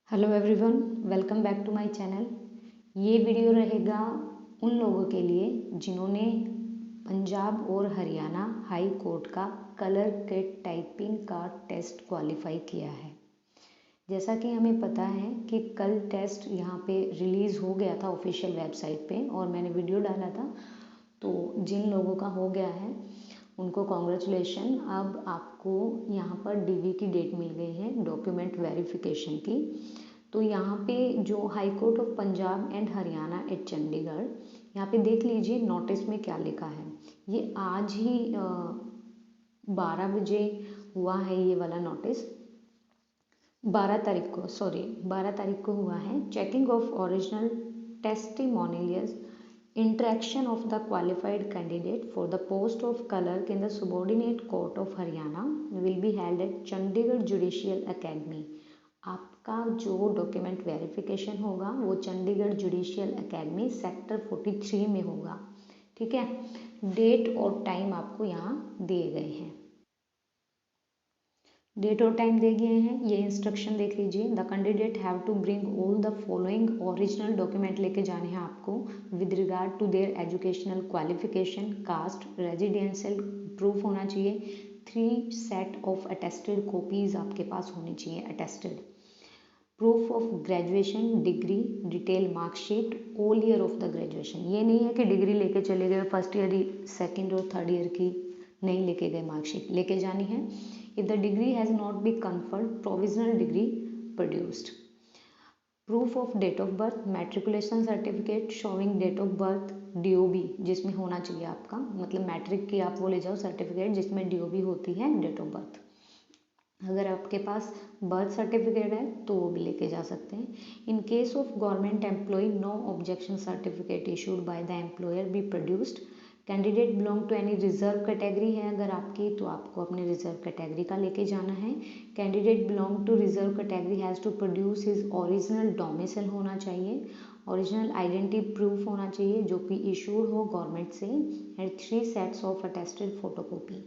Hello everyone, welcome back to my channel. ये video रहेगा उन लोगों के लिए जिन्होंने पंजाब और हरियाणा हाई कोर्ट का कलर किट टाइपिंग का टेस्ट क्वालिफाई किया है। जैसा कि हमें पता है कि कल टेस्ट यहाँ पे रिलीज़ हो गया था ऑफिशियल वेबसाइट पे और मैंने वीडियो डाला था। तो जिन लोगों का हो गया है उनको कॉन्ग्रेचुलेशन। अब आपको यहाँ पर डीवी की डेट मिल गई है, डॉक्यूमेंट वेरिफिकेशन की। तो यहाँ पे जो high court of Punjab and Haryana at Chandigarh, यहाँ पे देख लीजिए नोटिस में क्या लिखा है। ये आज ही 12 बजे हुआ है ये वाला नोटिस। 12 तारीख को हुआ है। Checking of original testimonials interaction of the qualified candidate for the post of clerk in the subordinate court of Haryana will be held at Chandigarh Judicial Academy। आपका जो डॉक्यूमेंट वेरिफिकेशन होगा वो चंडीगढ़ जुडिशियल एकेडमी सेक्टर 43 में होगा। ठीक है, date और time आपको यहाँ दिए गए हैं। डेट और टाइम दे गए हैं। ये इंस्ट्रक्शन देख लीजिए। The candidate have to bring all the following original document लेके जाने हैं आपको with regard to their educational qualification, caste, residential proof होना चाहिए। 3 सेट ऑफ अटेस्टेड कॉपीज आपके पास होनी चाहिए attested. Proof of graduation, degree, detail marksheet, all year of the graduation. ये नहीं है कि डिग्री लेके चले गए फर्स्ट ईयर, सेकेंड और थर्ड ईयर की नहीं लेके गए, मार्कशीट लेके जानी है। If the degree has not been conferred, provisional degree produced. Proof of date of birth, matriculation certificate showing date of birth, DOB जिसमें होना चाहिए आपका, मतलब मैट्रिक की आप वो ले जाओ सर्टिफिकेट जिसमें DOB होती है, डेट ऑफ बर्थ। अगर आपके पास बर्थ सर्टिफिकेट है तो वो भी लेके जा सकते हैं। In case of government employ, no objection certificate issued by the employer be produced. Candidate belong to any reserve category है अगर आपकी, तो आपको अपने रिजर्व कैटेगरी का लेके जाना है। Candidate belong to reserve category has to produce his original domicile होना चाहिए, ओरिजिनल आइडेंटिटी प्रूफ होना चाहिए जो कि इशूड हो गवर्नमेंट से, and 3 sets of attested photocopy.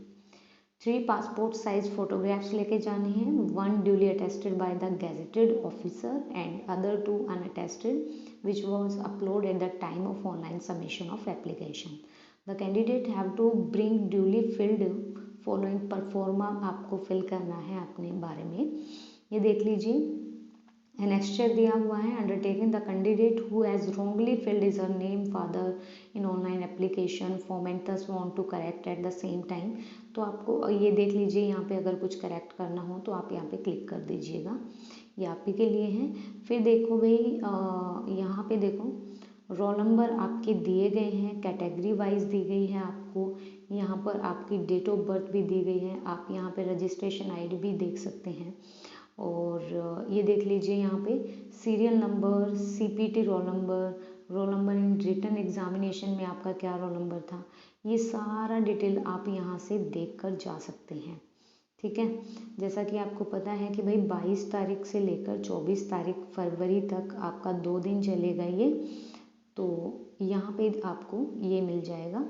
3 passport size photographs लेके जाने हैं। 1 duly attested by the gazetted officer and other 2 unattested which was upload at the time of online submission of application. The candidate have to bring duly filled following proforma आपको fill करना है अपने बारे में। ये देख लीजिए, एनेक्स्चर दिया हुआ है। Undertaking the candidate who has wrongly filled is her name, father in online application form and thus want to correct at the same time. तो आपको ये देख लीजिए, यहाँ पे अगर कुछ करेक्ट करना हो तो आप यहाँ पे क्लिक कर दीजिएगा, ये आप ही के लिए है। फिर देखो भाई, यहाँ पे देखो रोल नंबर आपके दिए गए हैं, कैटेगरी वाइज दी गई है आपको। यहाँ पर आपकी डेट ऑफ बर्थ भी दी गई है। आप यहाँ पे रजिस्ट्रेशन आईडी भी देख सकते हैं। और ये देख लीजिए यहाँ पे serial number, CPT roll number in written examination में आपका क्या रोल नंबर था, ये सारा डिटेल आप यहाँ से देख कर जा सकते हैं। ठीक है, जैसा कि आपको पता है कि भाई 22 तारीख से लेकर 24 तारीख फरवरी तक आपका 2 दिन चलेगा ये। तो यहाँ पे आपको ये मिल जाएगा।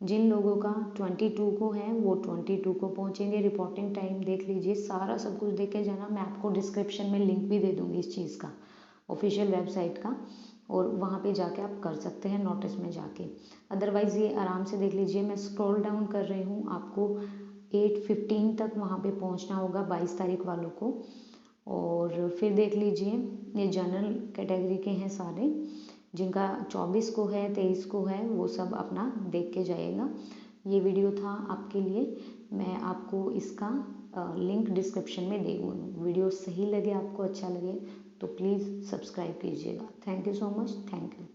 जिन लोगों का 22 को है वो 22 को पहुँचेंगे। रिपोर्टिंग टाइम देख लीजिए, सारा सब कुछ देख के जाना। मैं आपको डिस्क्रिप्शन में लिंक भी दे दूँगी इस चीज़ का, ऑफिशियल वेबसाइट का, और वहाँ पे जाके आप कर सकते हैं नोटिस में जाके। अदरवाइज़ ये आराम से देख लीजिए, मैं स्क्रॉल डाउन कर रही हूँ, आपको 8:15 तक वहाँ पे पहुँचना होगा 22 तारीख वालों को। और फिर देख लीजिए, ये जनरल कैटेगरी के हैं सारे, जिनका 24 को है, 23 को है, वो सब अपना देख के जाएगा। ये वीडियो था आपके लिए, मैं आपको इसका लिंक डिस्क्रिप्शन में दे दूँगी। वीडियो सही लगे, आपको अच्छा लगे तो प्लीज़ सब्सक्राइब कीजिएगा। Thank you so much, thank you.